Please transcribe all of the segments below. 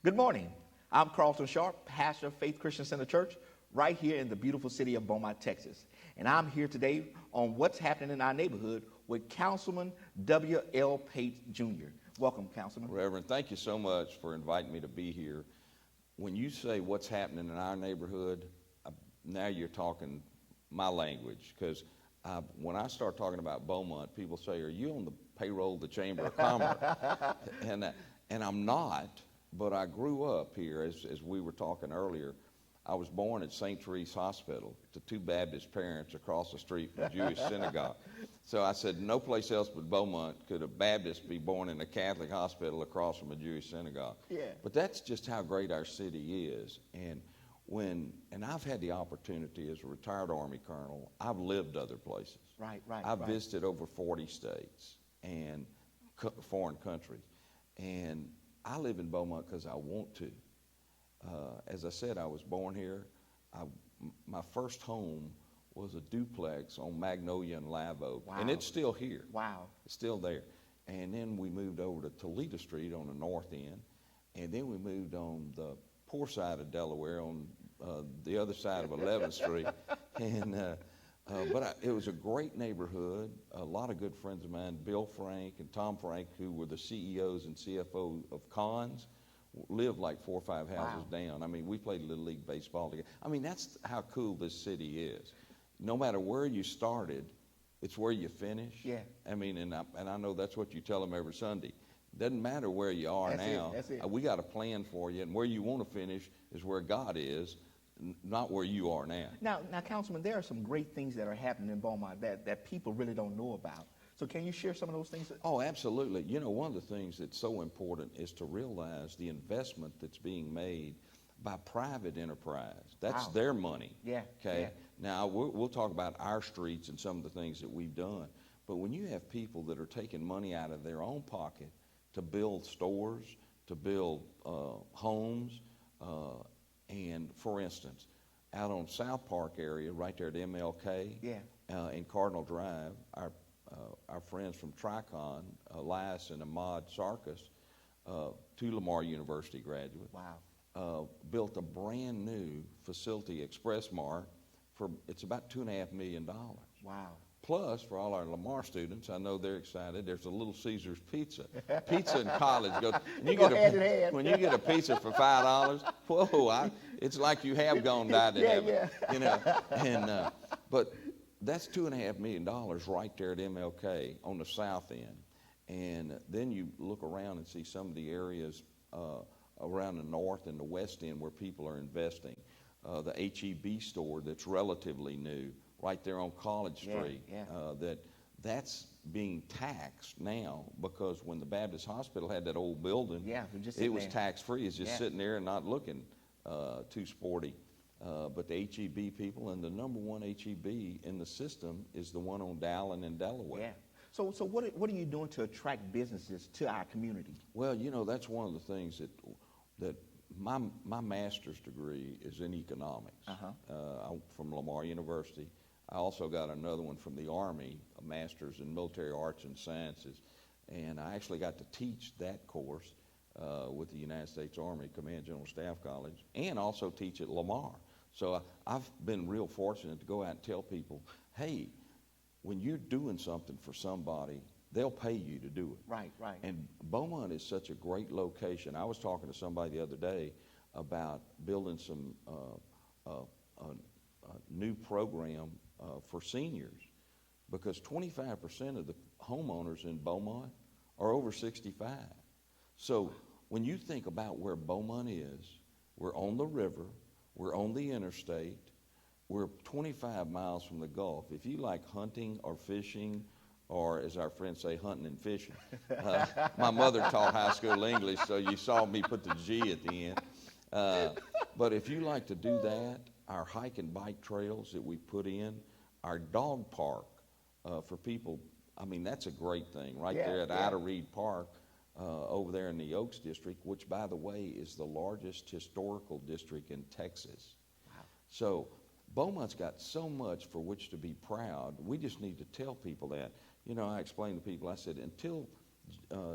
Good morning. I'm Carlton Sharp, pastor of Faith Christian Center Church, right here in the beautiful city of Beaumont, Texas. And I'm here today on what's happening in our neighborhood with Councilman W.L. Pate Jr. Welcome, Councilman. Reverend, thank you so much for inviting me to be here. When you say what's happening in our neighborhood, now you're talking my language, because when I start talking about Beaumont, people say, "Are you on the payroll of the Chamber of Commerce?" and I'm not, but I grew up here, as we were talking earlier. I was born at St. Therese Hospital to two Baptist parents across the street from a Jewish synagogue. So I said, no place else but Beaumont could a Baptist be born in a Catholic hospital across from a Jewish synagogue. Yeah. But that's just how great our city is. And I've had the opportunity as a retired Army colonel, I've lived other places. Right. I've visited over 40 states and foreign countries. And I live in Beaumont because I want to. As I said, I was born here. My first home was a duplex on Magnolia and Live Oak. Wow. And it's still here. Wow. It's still there. And then we moved over to Toledo Street on the north end. And then we moved on the poor side of Delaware on the other side of 11th Street. And it was a great neighborhood. A lot of good friends of mine, Bill Frank and Tom Frank, who were the CEOs and CFO of Cons, lived like 4 or 5 houses down. I mean, we played Little League baseball together. I mean, that's how cool this city is. No matter where you started, it's where you finish. Yeah. I mean, and I know that's what you tell them every Sunday. Doesn't matter where you are now. That's it. We got a plan for you, and where you want to finish is where God is, not where you are now. Now, Councilman, there are some great things that are happening in Beaumont that people really don't know about. So can you share some of those things? Oh, absolutely. You know, one of the things that's so important is to realize the investment that's being made by private enterprise. That's their money. Yeah. Okay. Yeah. Now, we'll talk about our streets and some of the things that we've done. But when you have people that are taking money out of their own pocket to build stores, to build homes, and for instance, out on South Park area, right there at MLK, and Cardinal Drive, our friends from Tricon, Elias and Ahmad Sarkis, two Lamar University graduates, built a brand new facility, Express Mart, it's about $2.5 million. Wow. Plus, for all our Lamar students, I know they're excited, there's a Little Caesars pizza. Pizza in college, when you get a pizza for $5, whoa, it's like you have gone died in heaven. You know, but that's $2.5 million right there at MLK on the south end. And then you look around and see some of the areas around the north and the west end where people are investing. The HEB store that's relatively new, right there on College Street, that's being taxed now, because when the Baptist Hospital had that old building, it was tax-free. It's just sitting there and not looking too sporty. But the HEB people, and the number one HEB in the system is the one on Dallin in Delaware. Yeah. So what are you doing to attract businesses to our community? Well, you know, that's one of the things that my master's degree is in economics from Lamar University. I also got another one from the Army, a master's in military arts and sciences, and I actually got to teach that course with the United States Army Command General Staff College, and also teach at Lamar. So I've been real fortunate to go out and tell people, hey, when you're doing something for somebody, they'll pay you to do it. Right. And Beaumont is such a great location. I was talking to somebody the other day about building some new program for seniors, because 25% of the homeowners in Beaumont are over 65. So when you think about where Beaumont is, we're on the river, we're on the interstate, we're 25 miles from the Gulf. If you like hunting or fishing, or as our friends say, hunting and fishing. My mother taught high school English, so you saw me put the G at the end. But if you like to do that, our hike and bike trails that we put in, our dog park for people, I mean, that's a great thing right there at Ida Reed Park over there in the Oaks District, which, by the way, is the largest historical district in Texas. Wow. So Beaumont's got so much for which to be proud. We just need to tell people that. You know, I explained to people, I said, until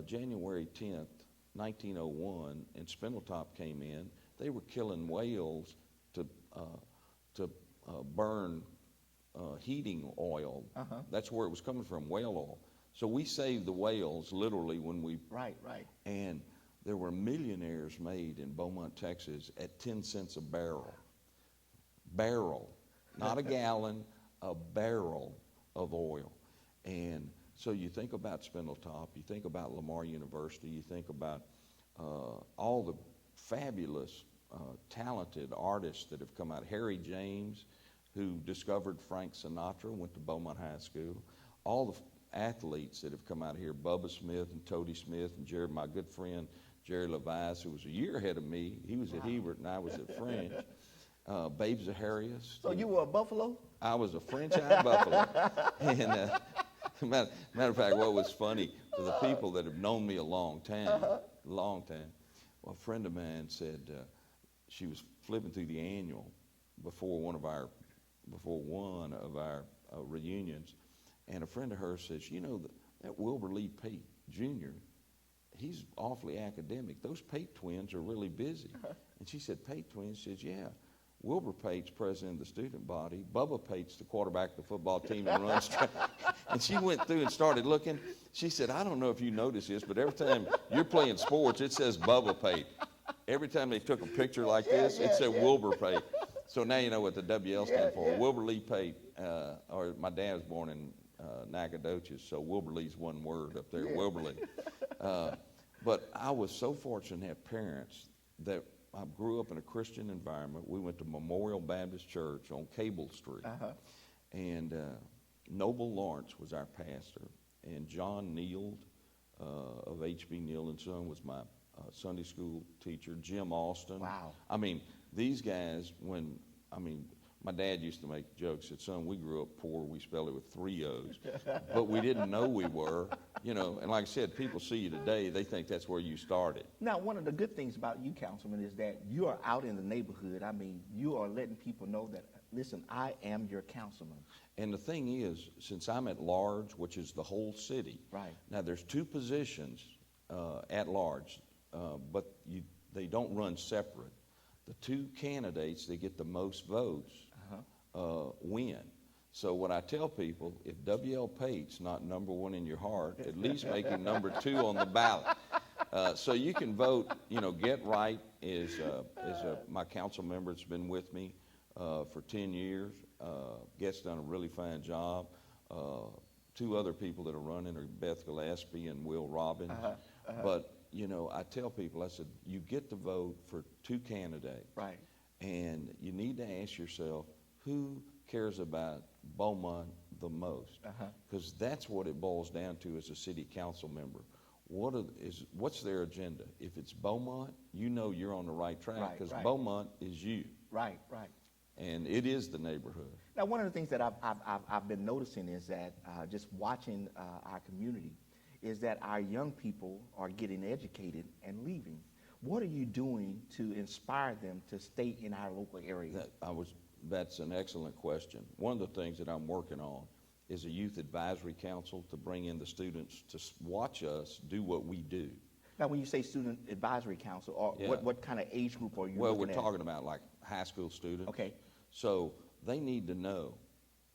January 10th, 1901 and Spindletop came in, they were killing whales to burn heating oil. That's where it was coming from, whale oil. So we saved the whales literally when we... Right. And there were millionaires made in Beaumont, Texas at 10 cents a barrel. Barrel, not a gallon, a barrel of oil. And so you think about Spindletop, you think about Lamar University, you think about all the fabulous, talented artists that have come out. Harry James, who discovered Frank Sinatra, went to Beaumont High School. All the athletes that have come out here, Bubba Smith and Toady Smith and Jerry, my good friend Jerry Levice, who was a year ahead of me. He was at Hebert and I was at French. Babe Zaharias. So you were a Buffalo? I was a French-eyed Buffalo. And matter of fact, what was funny, for the people that have known me a long time, well, a friend of mine said she was flipping through the annual before one of our reunions, and a friend of hers says, you know, that Wilbur Lee Pate Jr., he's awfully academic. Those Pate twins are really busy. And she said, Pate twins? She says, yeah. Wilbur Pate's president of the student body. Bubba Pate's the quarterback of the football team and runs track. And she went through and started looking. She said, I don't know if you notice this, but every time you're playing sports, it says Bubba Pate. Every time they took a picture like this, it said Wilbur Pate. So now you know what the WL stands for. Wilbur Lee Pate, or my dad was born in Nacogdoches, so Wilbur Lee's one word up there, Wilbur Lee. But I was so fortunate to have parents that I grew up in a Christian environment. We went to Memorial Baptist Church on Cable Street. And Noble Lawrence was our pastor. And John Neild of H.B. Neild and Son was my Sunday school teacher. Jim Austin. Wow. I mean, these guys, my dad used to make jokes that, son, we grew up poor. We spelled it with 3 O's. But we didn't know we were, you know. And like I said, people see you today, they think that's where you started. Now, one of the good things about you, Councilman, is that you are out in the neighborhood. I mean, you are letting people know that, listen, I am your councilman. And the thing is, since I'm at large, which is the whole city. Right. Now, there's 2 positions at large, but they don't run separate. The 2 candidates that get the most votes win. So what I tell people, if W.L. Pate's not number 1 in your heart, at least make him number 2 on the ballot. So you can vote. You know, Get Right is my council member that's been with me for 10 years. Get's done a really fine job. 2 other people that are running are Beth Gillespie and Will Robbins. But you know, I tell people, I said, you get to vote for 2 candidates. Right. And you need to ask yourself, who cares about Beaumont the most? Because that's what it boils down to as a city council member. What's their agenda? If it's Beaumont, you know you're on the right track, because Beaumont is you. Right. And it is the neighborhood. Now, one of the things that I've been noticing is that just watching our community is that our young people are getting educated and leaving. What are you doing to inspire them to stay in our local area? That's an excellent question. One of the things that I'm working on is a youth advisory council to bring in the students to watch us do what we do. Now, when you say student advisory council, what kind of age group are you Well, looking we're talking about like high school students. Okay. So they need to know,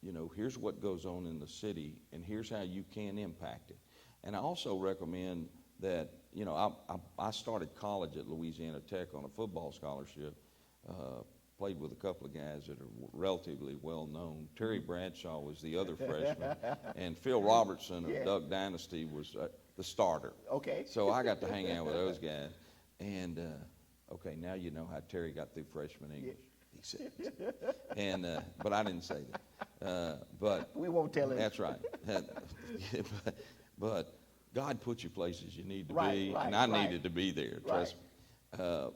you know, here's what goes on in the city, and here's how you can impact it. And I also recommend that, you know, I started college at Louisiana Tech on a football scholarship, played with a couple of guys that are relatively well known. Terry Bradshaw was the other freshman, and Phil Robertson of Duck Dynasty was the starter. Okay. So I got to hang out with those guys. And, okay, now you know how Terry got through freshman English. He said. And, but I didn't say that. But we won't tell him. That's right. But God put you places you need to be, and I needed to be there, trust me.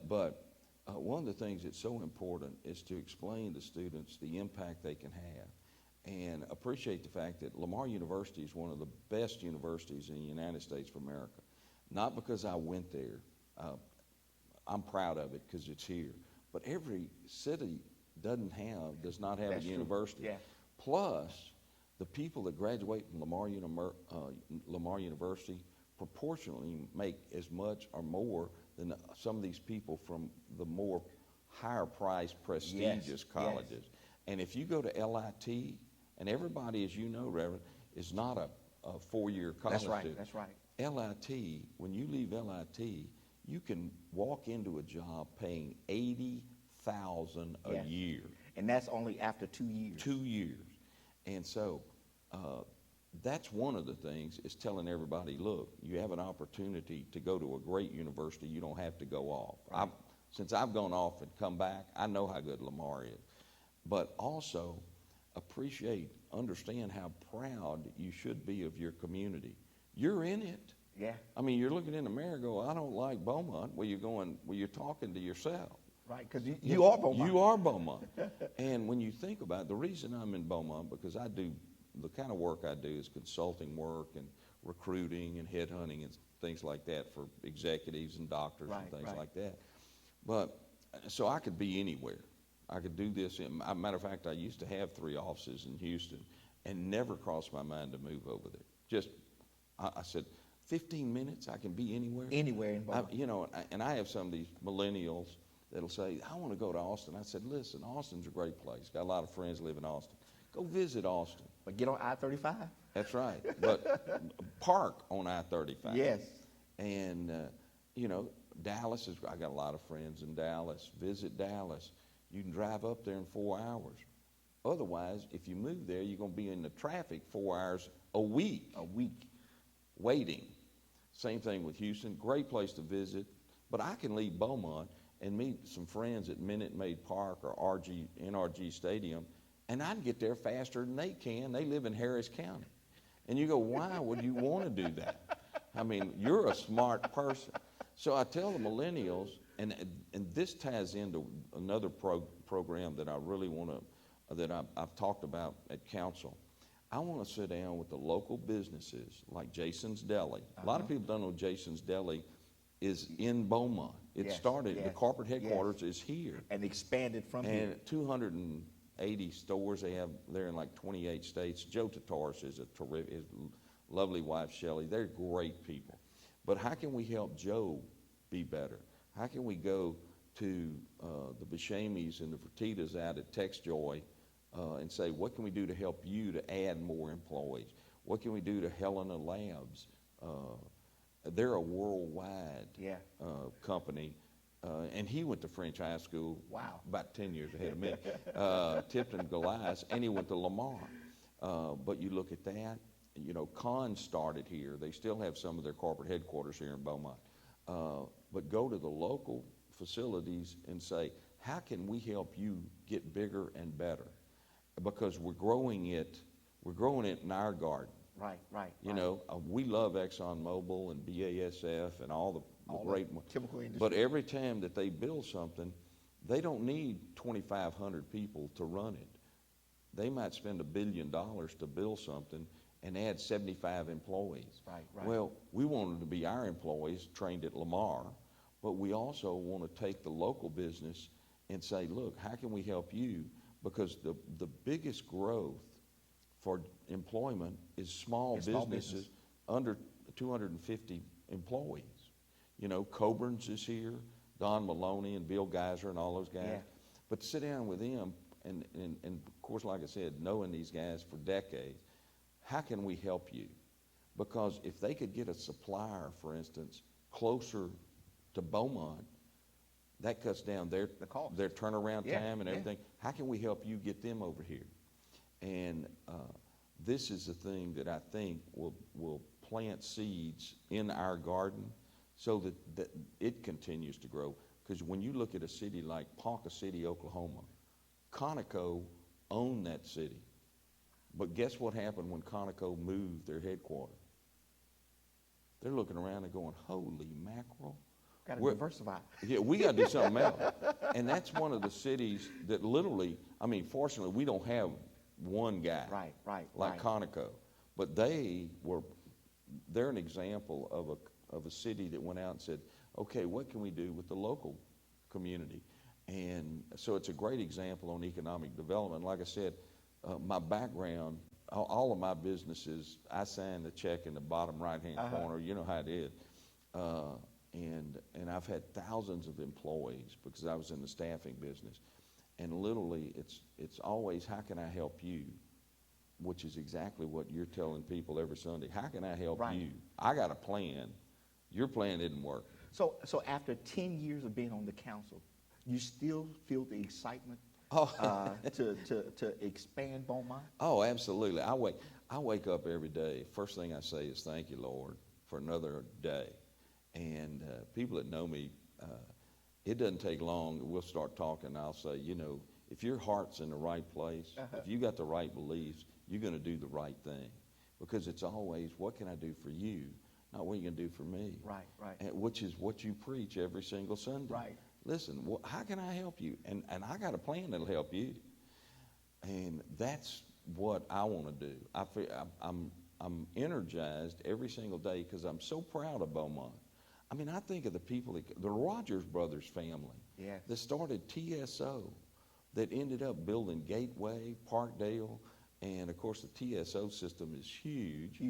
But one of the things that's so important is to explain to students the impact they can have, and appreciate the fact that Lamar University is one of the best universities in the United States of America. Not because I went there. I'm proud of it because it's here. But every city does not have a university. Yeah. Plus, the people that graduate from Lamar University proportionally make as much or more than some of these people from the more higher priced prestigious colleges. Yes. And if you go to LIT, and everybody, as you know, Reverend, is not a 4-year college student. That's right. LIT, when you leave LIT, you can walk into a job paying $80,000 a year. And that's only after 2 years. 2 years. And so that's one of the things, is telling everybody, look, you have an opportunity to go to a great university. You don't have to go off. Right. Since I've gone off and come back, I know how good Lamar is. But also understand how proud you should be of your community. You're in it. Yeah. I mean, you're looking in the mirror and go, I don't like Beaumont. Well, you're talking to yourself. Right, because you are Beaumont. You are Beaumont. And when you think about it, the reason I'm in Beaumont, because I do, the kind of work I do is consulting work and recruiting and headhunting and things like that for executives and doctors and things like that. But, so I could be anywhere. I could do this. Matter of fact, I used to have 3 offices in Houston, and never crossed my mind to move over there. Just, I said, 15 minutes, I can be anywhere. Anywhere in Beaumont. And I have some of these millennials that'll say, I want to go to Austin. I said, listen, Austin's a great place. Got a lot of friends live in Austin. Go visit Austin. But get on I-35. That's right. But park on I-35. Yes. And, Dallas I got a lot of friends in Dallas. Visit Dallas. You can drive up there in 4 hours. Otherwise, if you move there, you're going to be in the traffic 4 hours a week. Waiting. Same thing with Houston. Great place to visit. But I can leave Beaumont and meet some friends at Minute Maid Park or NRG Stadium, and I can get there faster than they can. They live in Harris County. And you go, why would you want to do that? I mean, you're a smart person. So I tell the millennials, and this ties into another program that I really want to, that I've talked about at council. I want to sit down with the local businesses like Jason's Deli. A lot of people don't know Jason's Deli is in Beaumont. It started, the corporate headquarters is here. And expanded from here. And 280 stores they have there in like 28 states. Joe Tataris is a terrific, his lovely wife Shelley, they're great people. But how can we help Joe be better? How can we go to the Buscemi's and the Fertitas out at TextJoy and say, what can we do to help you to add more employees? What can we do to Helena Labs? They're a worldwide company. And he went to French High School about 10 years ahead of me, Tipton Goliath, and he went to Lamar. But you look at that, Con started here. They still have some of their corporate headquarters here in Beaumont. But go to the local facilities and say, how can we help you get bigger and better? Because we're growing it in our garden. Right. We love ExxonMobil and BASF and all the great chemical industry. But every time that they build something, they don't need 2,500 people to run it. They might spend $1 billion to build something and add 75 employees. Right. Well, we want them to be our employees trained at Lamar, but we also want to take the local business and say, look, how can we help you? Because the biggest growth for employment is small businesses under 250 employees. Coburn's is here, Don Maloney and Bill Geiser and all those guys. Yeah. But sit down with them and of course, like I said, knowing these guys for decades, how can we help you? Because if they could get a supplier, for instance, closer to Beaumont, that cuts down their turnaround time and everything. How can we help you get them over here? And this is the thing that I think will plant seeds in our garden so that it continues to grow. Because when you look at a city like Ponca City, Oklahoma, Conoco owned that city. But guess what happened when Conoco moved their headquarters? They're looking around and going, holy mackerel. Got to diversify. Yeah, we got to do something else. And that's one of the cities that literally, fortunately, we don't have one guy like Conoco. But they're an example of a city that went out and said, okay, what can we do with the local community? And so it's a great example on economic development. Like I said, my background all of my businesses, I sign the check in the bottom right-hand corner. You know how it is. And I've had thousands of employees because I was in the staffing business. And literally, it's always, how can I help you? Which is exactly what you're telling people every Sunday. How can I help you? I got a plan. Your plan didn't work. So after 10 years of being on the council, you still feel the excitement to expand Beaumont? Oh, absolutely. I wake up every day. First thing I say is, thank you, Lord, for another day. And people that know me, it doesn't take long. We'll start talking. I'll say, you know, if your heart's in the right place, if you got the right beliefs, you're going to do the right thing. Because it's always, what can I do for you? Not what are you going to do for me. Right. And which is what you preach every single Sunday. Right. Listen, how can I help you? And I got a plan that'll help you. And that's what I want to do. I'm energized every single day because I'm so proud of Beaumont. I mean, I think of the people, the Rogers Brothers family that started TSO, that ended up building Gateway, Parkdale, and of course the TSO system is huge.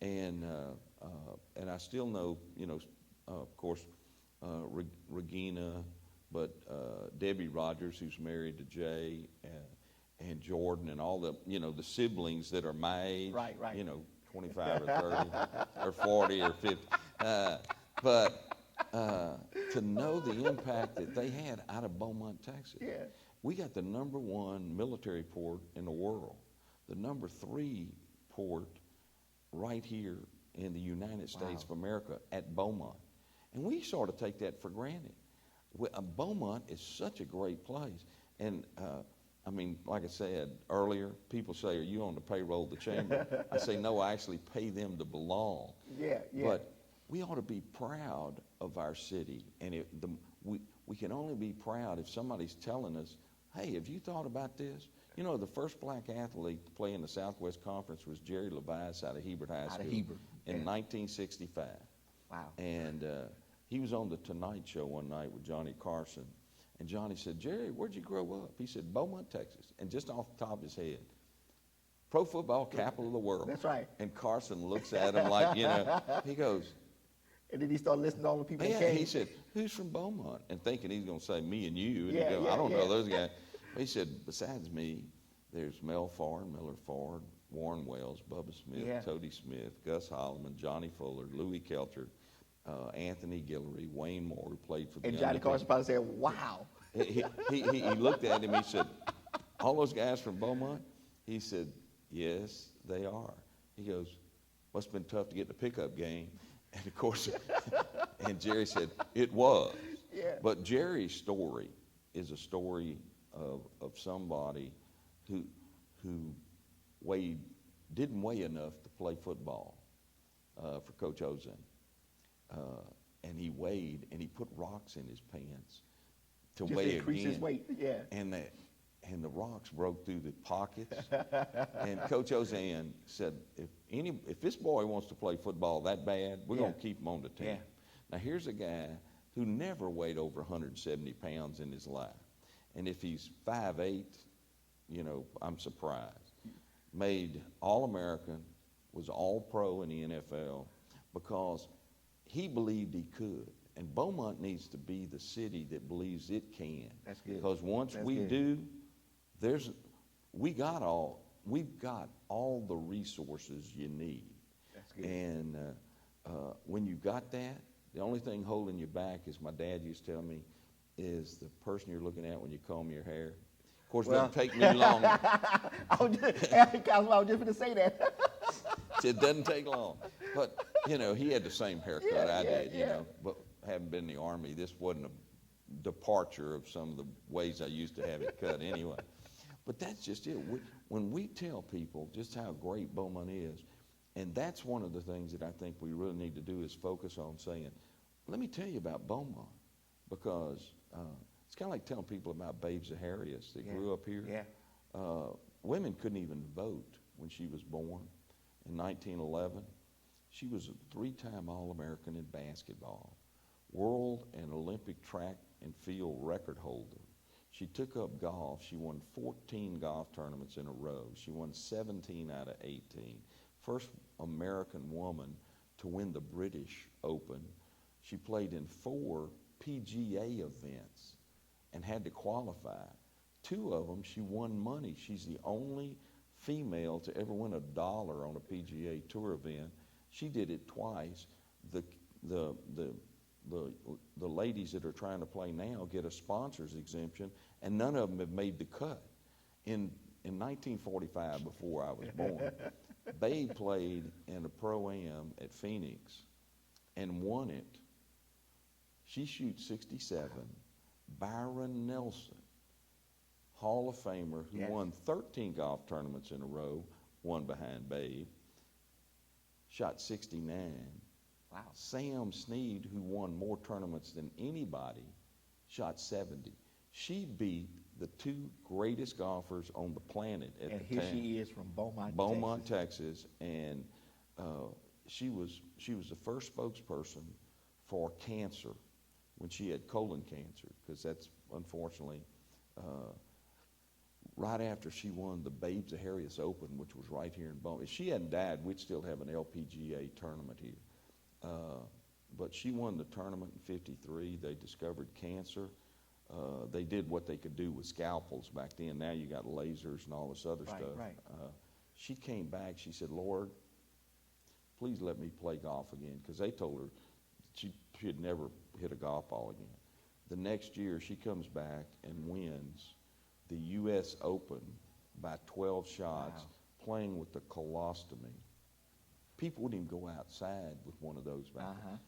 And I still know, you know, of course, Regina, but Debbie Rogers, who's married to Jay, and Jordan, and all the, you know, the siblings that are my age, right. You know, 25 or 30 or 40 or 50. But to know the impact that they had out of Beaumont, Texas. We got the #1 military port in the world, the #3 port right here in the United States of America at Beaumont. And we sort of take that for granted. Beaumont is such a great place. And I mean, like I said earlier, people say, are you on the payroll of the chamber? I say, no, I actually pay them to belong. But we ought to be proud of our city. And we can only be proud if somebody's telling us, hey, have you thought about this? You know, the first black athlete to play in the Southwest Conference was Jerry Levice out of Hebert High School in 1965. Wow. And he was on the Tonight Show one night with Johnny Carson. And Johnny said, Jerry, where'd you grow up? He said, Beaumont, Texas. And just off the top of his head, pro football capital of the world. That's right. And Carson looks at him like, you know, he goes. And then he started listening to all the people that Yeah, came. he said, who's from Beaumont? And thinking he's going to say me and you. And he goes, I don't know those guys. He said, besides me, there's Mel Ford, Miller Ford, Warren Wells, Bubba Smith, Toady Smith, Gus Holloman, Johnny Fuller, Louis Kelter, Anthony Guillory, Wayne Moore, who played for the And Johnny Carson probably said, wow. He looked at him, he said, all those guys from Beaumont? He said, yes, they are. He goes, must have been tough to get the pickup game. And of course, and Jerry said, it was. But Jerry's story is a story of somebody who didn't weigh enough to play football for Coach Ozan. And he weighed, and he put rocks in his pants to Just weigh to increase again. his weight, And the rocks broke through the pockets. And Coach Ozan said, if this boy wants to play football that bad, we're going to keep him on the team. Now here's a guy who never weighed over 170 pounds in his life. And if he's 5'8", you know, I'm surprised. Made All-American, was All-Pro in the NFL because he believed he could. And Beaumont needs to be the city that believes it can. That's good. Because once we do, we've got all the resources you need. That's good. And when you got that, the only thing holding you back, as my dad used to tell me, is the person you're looking at when you comb your hair. Of course, it doesn't take me long. I was just going to say that. It doesn't take long. But, you know, he had the same haircut I did, you know. But having been in the Army, this wasn't a departure of some of the ways I used to have it cut anyway. But that's just it. When we tell people just how great Beaumont is, and that's one of the things that I think we really need to do is focus on saying, let me tell you about Beaumont. Because it's kind of like telling people about Babe Zaharias that grew up here. Women couldn't even vote when she was born in 1911. She was a 3-time All-American in basketball, world and Olympic track and field record holder. She took up golf. She won 14 golf tournaments in a row. She won 17 out of 18. First American woman to win the British Open. She played in 4 PGA events and had to qualify. 2 of them, she won money. She's the only female to ever win $1 on a PGA Tour event. She did it twice. The ladies that are trying to play now get a sponsor's exemption, and none of them have made the cut. In 1945, before I was born, Babe played in a Pro-Am at Phoenix and won it. She shoots 67. Byron Nelson, Hall of Famer, who won 13 golf tournaments in a row, one behind Babe, shot 69. Wow. Sam Snead, who won more tournaments than anybody, shot 70. She beat the 2 greatest golfers on the planet at the time. And here she is from Beaumont, Texas. And she was the first spokesperson for cancer when she had colon cancer, because that's unfortunately right after she won the Babes of Harriet's Open, which was right here in Beaumont. If she hadn't died, we'd still have an LPGA tournament here. But she won the tournament in '53. They discovered cancer. They did what they could do with scalpels back then. Now you got lasers and all this other stuff. Right. She came back. She said, "Lord, please let me play golf again," because they told her she'd never hit a golf ball again. The next year, she comes back and wins the U.S. Open by 12 shots, playing with the colostomy. People wouldn't even go outside with one of those back then.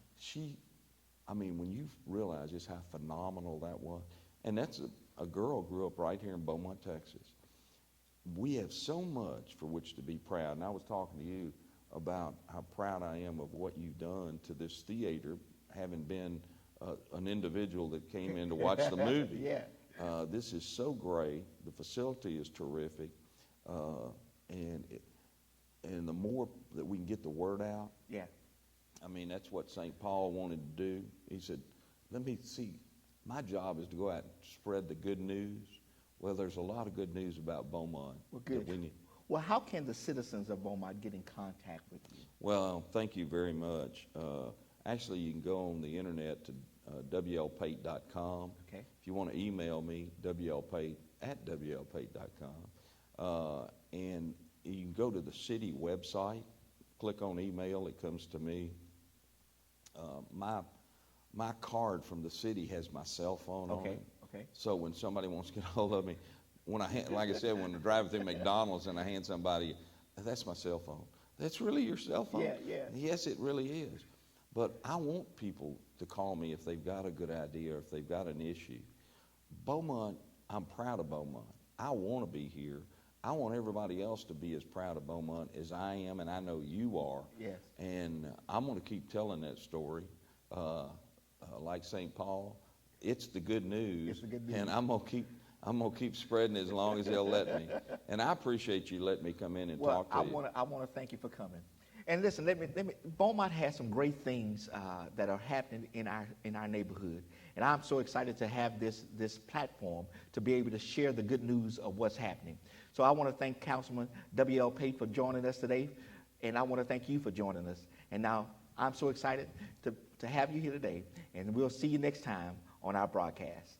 When you realize just how phenomenal that was, and that's a girl grew up right here in Beaumont, Texas. We have so much for which to be proud, and I was talking to you about how proud I am of what you've done to this theater, having been an individual that came in to watch the movie. This is so great. The facility is terrific, and the more that we can get the word out. That's what St. Paul wanted to do. He said, "Let me see. My job is to go out and spread the good news." Well, there's a lot of good news about Beaumont. Well, good. Well, how can the citizens of Beaumont get in contact with you? Well, thank you very much. Actually, you can go on the internet to WLPate.com. Okay. If you want to email me, WLPate@WLPate.com. And you can go to the city website, click on email, it comes to me. My card from the city has my cell phone on it. Okay. So when somebody wants to get a hold of me, when like I said, when I'm driving through McDonald's and I hand somebody, "That's my cell phone." "That's really your cell phone?" Yeah. Yes, it really is. But I want people to call me if they've got a good idea or if they've got an issue. Beaumont, I'm proud of Beaumont. I want to be here. I want everybody else to be as proud of Beaumont as I am, and I know you are. Yes. And I'm going to keep telling that story. Like St. Paul, it's the good news. It's the good news. And I'm gonna keep spreading it as long as they'll let me. And I appreciate you letting me come in and talk to you. I want to thank you for coming. And listen, let me. Beaumont has some great things that are happening in our neighborhood, and I'm so excited to have this platform to be able to share the good news of what's happening. So I want to thank Councilman W.L. Pate for joining us today, and I want to thank you for joining us. And now I'm so excited to have you here today, and we'll see you next time on our broadcast.